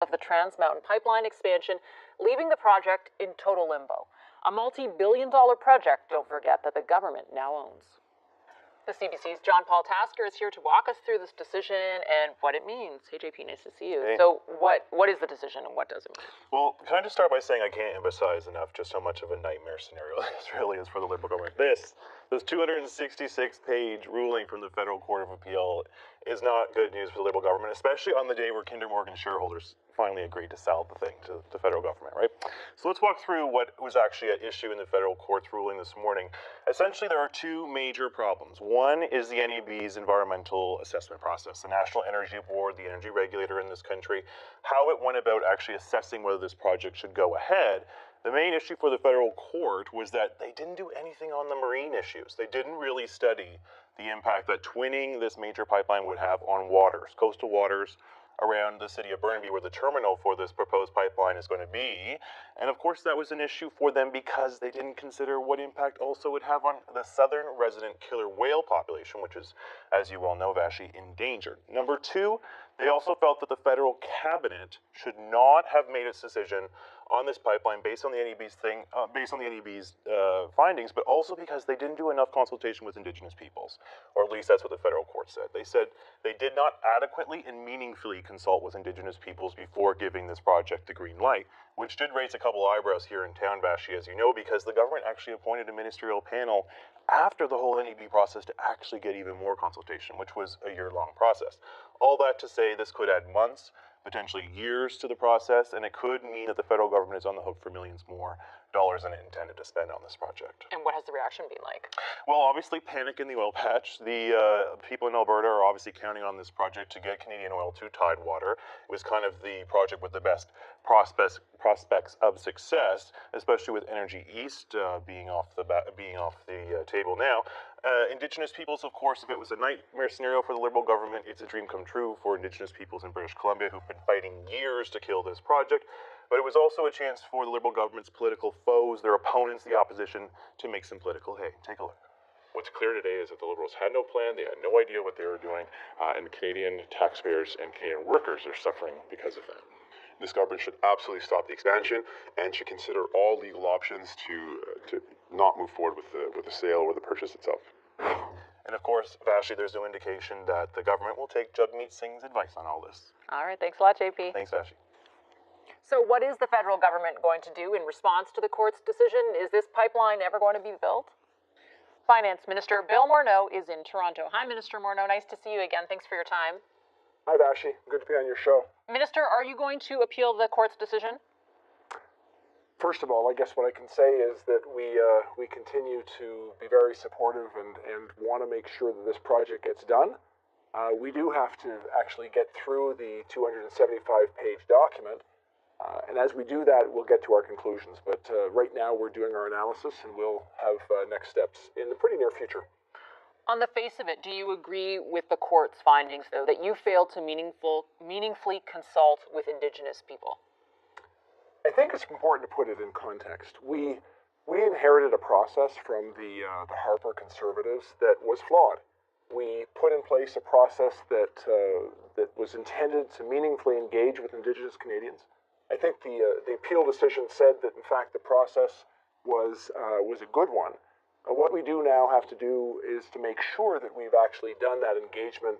of the Trans Mountain Pipeline expansion, leaving the project in total limbo. A multi-billion-dollar project, don't forget, that the government now owns. The CBC's John Paul Tasker is here to walk us through this decision and what it means. Hey, JP, nice to see you. Hey. So what is the decision and what does it mean? Well, can I just start by saying I can't emphasize enough just how much of a nightmare scenario this really is for the Liberal government. This 266-page ruling from the Federal Court of Appeal is not good news for the Liberal government, especially on the day where Kinder Morgan shareholders finally agreed to sell the thing to the federal government, right? So let's walk through what was actually at issue in the federal court's ruling this morning. Essentially, there are two major problems. One is the NEB's environmental assessment process. The National Energy Board, the energy regulator in this country, how it went about actually assessing whether this project should go ahead. The main issue for the federal court was that they didn't do anything on the marine issues. They didn't really study the impact that twinning this major pipeline would have on waters, coastal waters around the city of Burnaby, where the terminal for this proposed pipeline is going to be. And of course, that was an issue for them because they didn't consider what impact also would have on the southern resident killer whale population, which is, as you well know, Vashi, endangered. Number two, they also felt that the federal cabinet should not have made its decision on this pipeline based on the NEB's findings, but also because they didn't do enough consultation with Indigenous peoples, or at least that's what the federal court said. They said they did not adequately and meaningfully consult with Indigenous peoples before giving this project the green light, which did raise a couple eyebrows here in town, Vashi, as you know, because the government actually appointed a ministerial panel after the whole NEB process to actually get even more consultation, which was a year-long process. All that to say, this could add months, potentially years to the process, and it could mean that the federal government is on the hook for millions more dollars than it intended to spend on this project. And what has the reaction been like? Well, obviously panic in the oil patch. The people in Alberta are obviously counting on this project to get Canadian oil to Tidewater. It was kind of the project with the best prospects of success, especially with Energy East being off the table now. Indigenous peoples, of course, if it was a nightmare scenario for the Liberal government, it's a dream come true for Indigenous peoples in British Columbia who've been fighting years to kill this project. But it was also a chance for the Liberal government's political foes, their opponents, the opposition, to make some political hay. Take a look. What's clear today is that the Liberals had no plan, they had no idea what they were doing, and Canadian taxpayers and Canadian workers are suffering because of that. This government should absolutely stop the expansion and should consider all legal options to not move forward with the sale or the purchase itself. And of course, Vashi, there's no indication that the government will take Jagmeet Singh's advice on all this. All right, thanks a lot, JP. Thanks, Vashi. So what is the federal government going to do in response to the court's decision? Is this pipeline ever going to be built? Finance Minister Bill Morneau is in Toronto. Hi, Minister Morneau. Nice to see you again. Thanks for your time. Hi, Vashi. Good to be on your show. Minister, are you going to appeal the court's decision? First of all, I guess what I can say is that we continue to be very supportive and want to make sure that this project gets done. We do have to actually get through the 275-page document. And as we do that, we'll get to our conclusions. But right now, we're doing our analysis, and we'll have next steps in the pretty near future. On the face of it, do you agree with the court's findings, though, that you failed to meaningfully consult with Indigenous people? I think it's important to put it in context. We inherited a process from the Harper Conservatives that was flawed. We put in place a process that was intended to meaningfully engage with Indigenous Canadians. I think the appeal decision said that, in fact, the process was a good one. What we do now have to do is to make sure that we've actually done that engagement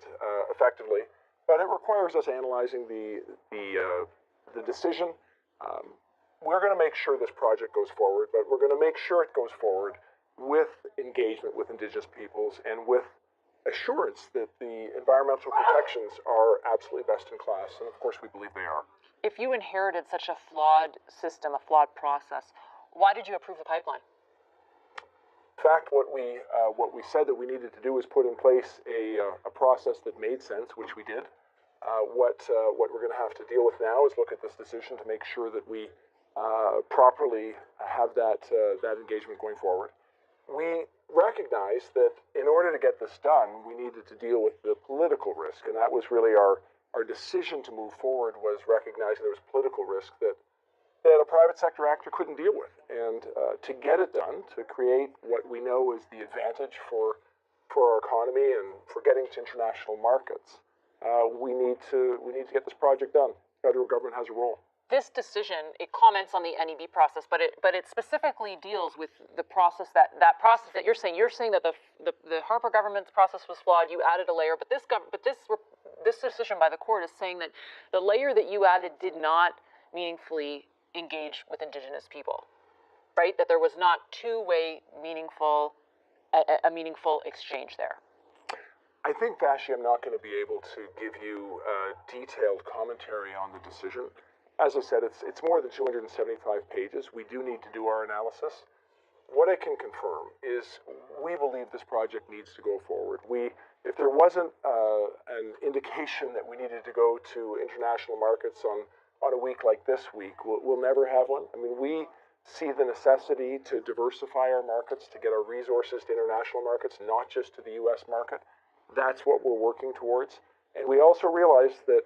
effectively, but it requires us analyzing the decision. We're going to make sure this project goes forward, but we're going to make sure it goes forward with engagement with Indigenous peoples and with assurance that the environmental protections are absolutely best in class, and of course we believe they are. If you inherited such a flawed system, a flawed process, why did you approve the pipeline? In fact, what we said that we needed to do was put in place a process that made sense, which we did. What we're going to have to deal with now is look at this decision to make sure that we properly have that engagement going forward. We recognize that in order to get this done, we needed to deal with the political risk, and that was really our decision to move forward, was recognizing there was political risk that a private sector actor couldn't deal with. And to get it done, to create what we know is the advantage for our economy and for getting to international markets, we need to get this project done. federal government has a role. This decision, it comments on the NEB process, but it specifically deals with the process that you're saying. You're saying that the Harper government's process was flawed. You added a layer, but this decision by the court is saying that the layer that you added did not meaningfully engage with Indigenous people, right? That there was not two-way meaningful exchange there. I think, Vashi, I'm not going to be able to give you detailed commentary on the decision. As I said, it's more than 275 pages. We do need to do our analysis. What I can confirm is we believe this project needs to go forward. If there wasn't an indication that we needed to go to international markets on a week like this week, we'll never have one. I mean, we see the necessity to diversify our markets, to get our resources to international markets, not just to the U.S. market. That's what we're working towards. And we also realize that,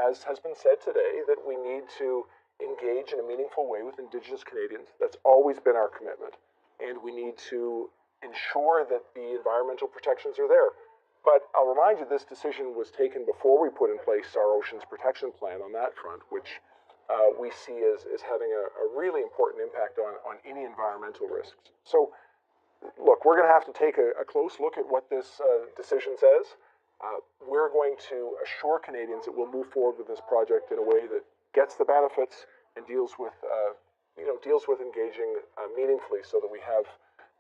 as has been said today, that we need to engage in a meaningful way with Indigenous Canadians. That's always been our commitment. And we need to ensure that the environmental protections are there. But I'll remind you, this decision was taken before we put in place our Oceans Protection Plan on that front, which we see as having a really important impact on any environmental risks. So, look, we're going to have to take a close look at what this decision says. We're going to assure Canadians that we'll move forward with this project in a way that gets the benefits and deals with engaging meaningfully, so that we have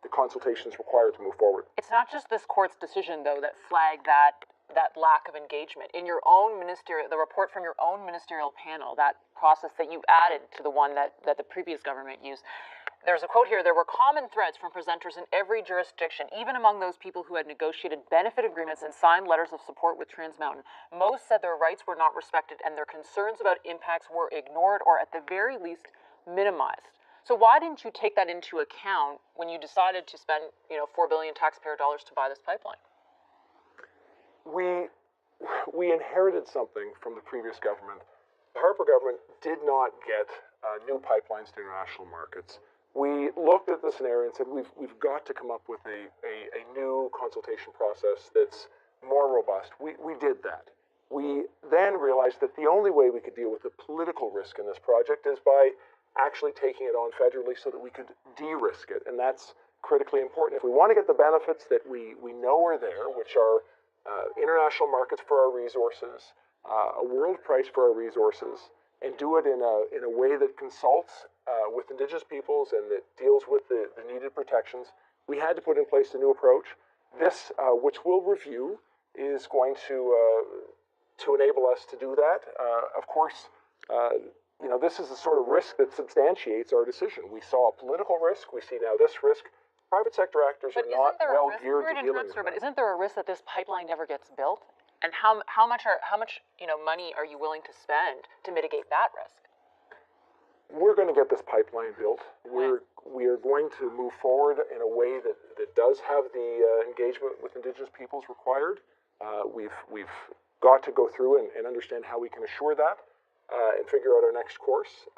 the consultations required to move forward. It's not just this court's decision, though, that flagged that lack of engagement. In your own the report from your own ministerial panel, that process that you added to the one that the previous government used, there's a quote here: "There were common threads from presenters in every jurisdiction, even among those people who had negotiated benefit agreements and signed letters of support with Trans Mountain. Most said their rights were not respected and their concerns about impacts were ignored or at the very least minimized." So why didn't you take that into account when you decided to spend, $4 billion taxpayer dollars to buy this pipeline? We inherited something from the previous government. The Harper government did not get new pipelines to international markets. We looked at the scenario and said we've got to come up with a new consultation process that's more robust. We did that. We then realized that the only way we could deal with the political risk in this project is by actually taking it on federally so that we could de-risk it, and that's critically important. If we want to get the benefits that we know are there, which are international markets for our resources, a world price for our resources, and do it in a way that consults with Indigenous peoples and that deals with the needed protections, we had to put in place a new approach. This, which we'll review, is going to enable us to do that. Of course, this is the sort of risk that substantiates our decision. We saw a political risk. We see now this risk. Private sector actors are not well geared to dealing with that. But isn't there a risk that this pipeline never gets built? And how much money are you willing to spend to mitigate that risk? We're going to get this pipeline built. We are going to move forward in a way that does have the engagement with Indigenous peoples required. We've got to go through and understand how we can assure that and figure out our next course.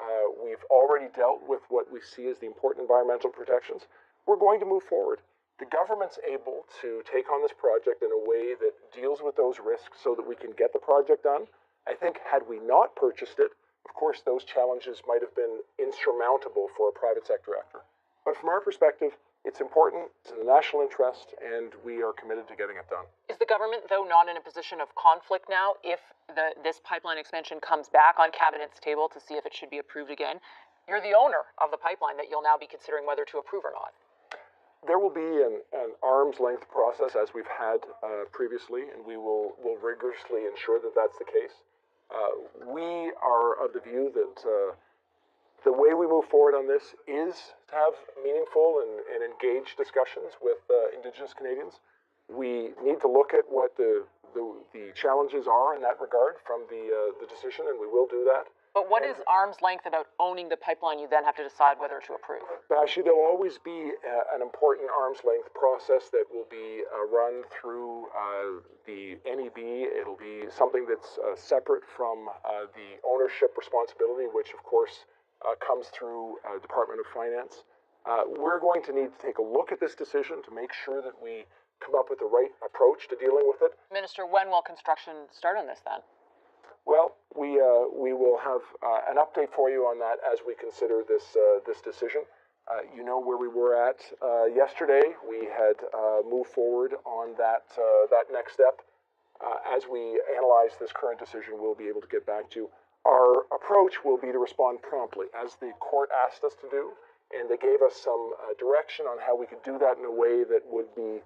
We've already dealt with what we see as the important environmental protections. We're going to move forward. The government's able to take on this project in a way that deals with those risks so that we can get the project done. I think had we not purchased it, of course, those challenges might have been insurmountable for a private sector actor. But from our perspective, it's important, it's in the national interest, and we are committed to getting it done. Is the government, though, not in a position of conflict now if this pipeline expansion comes back on Cabinet's table to see if it should be approved again? You're the owner of the pipeline that you'll now be considering whether to approve or not. There will be an arm's length process as we've had previously, and we will rigorously ensure that that's the case. We are of the view that the way we move forward on this is to have meaningful and engaged discussions with Indigenous Canadians. We need to look at what the challenges are in that regard from the decision, and we will do that. But what is arm's length about owning the pipeline you then have to decide whether to approve? Actually, there will always be an important arm's length process that will be run through the NEB. It'll be something that's separate from the ownership responsibility, which of course comes through Department of Finance. We're going to need to take a look at this decision to make sure that we come up with the right approach to dealing with it. Minister, when will construction start on this then? Well, we will have an update for you on that as we consider this decision. You know where we were at yesterday. We had moved forward on that next step. As we analyze this current decision, we'll be able to get back to you. Our approach will be to respond promptly, as the court asked us to do, and they gave us some direction on how we could do that in a way that would be